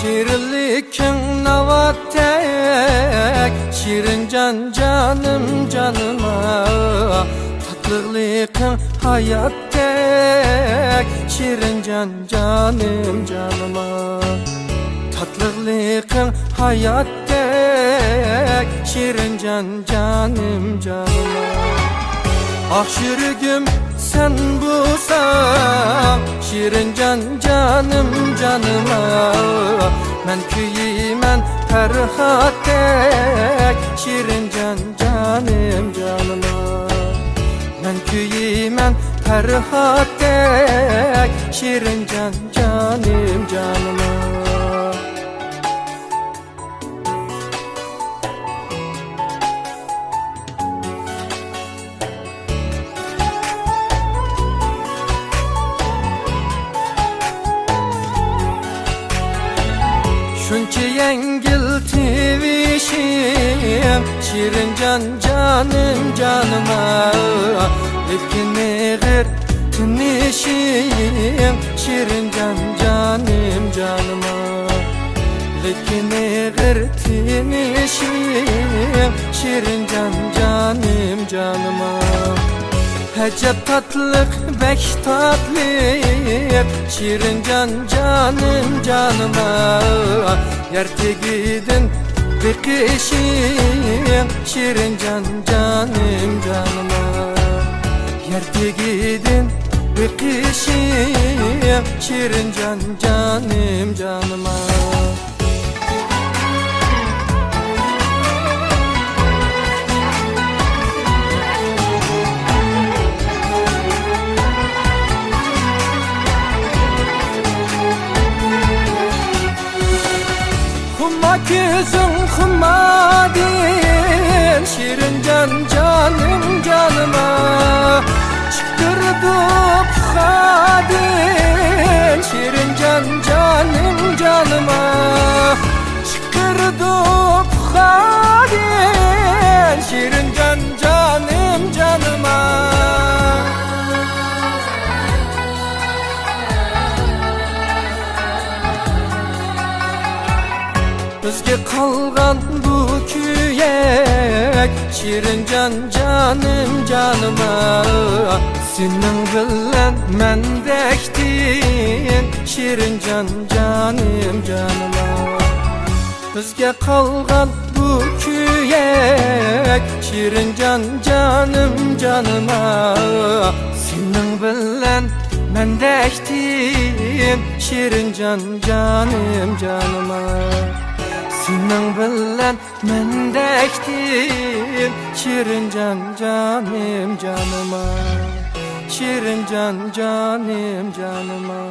Şirinlikin navatek, şirin can canım canıma. Tatlılıkın hayat tek, şirin can canım canıma. Tatlılıkın hayat tek, şirin can canım canıma. Ah şürgüm sen bulsan, şirin can canım canıma. Men küyümen ferhat tek, şirin can canım canıma. Men küyümen ferhat tek, şirin can canım canıma. Şunca yengil tivişim, şirin can canım canıma. Lekin eğer tinişim, şirin can canım canıma. Lekin eğer tinişim, şirin can canım canıma. Hecep tatlık bek tatlık, şirin can canım canıma. Yerte gidin bir kişiyim, şirin can canım canıma. Yerte gidin bir kişiyim, şirin can canım canıma. Küzün kumadin, şirin can canım canıma. Çıkırdı pukadin, şirin can canım canıma. Çıkırdı pukadin, şirin can canım canıma. Bizge kalgan bu kuyek, şirin can canım canıma. Senin bilen mendektin, şirin can canım canıma. Bizge kalgan bu kuyek, şirin can canım canıma. Senin bilen mendektin, şirin can canım canıma. Senin bilen mendektin, şirin can canım canıma. Şirin can canım canıma.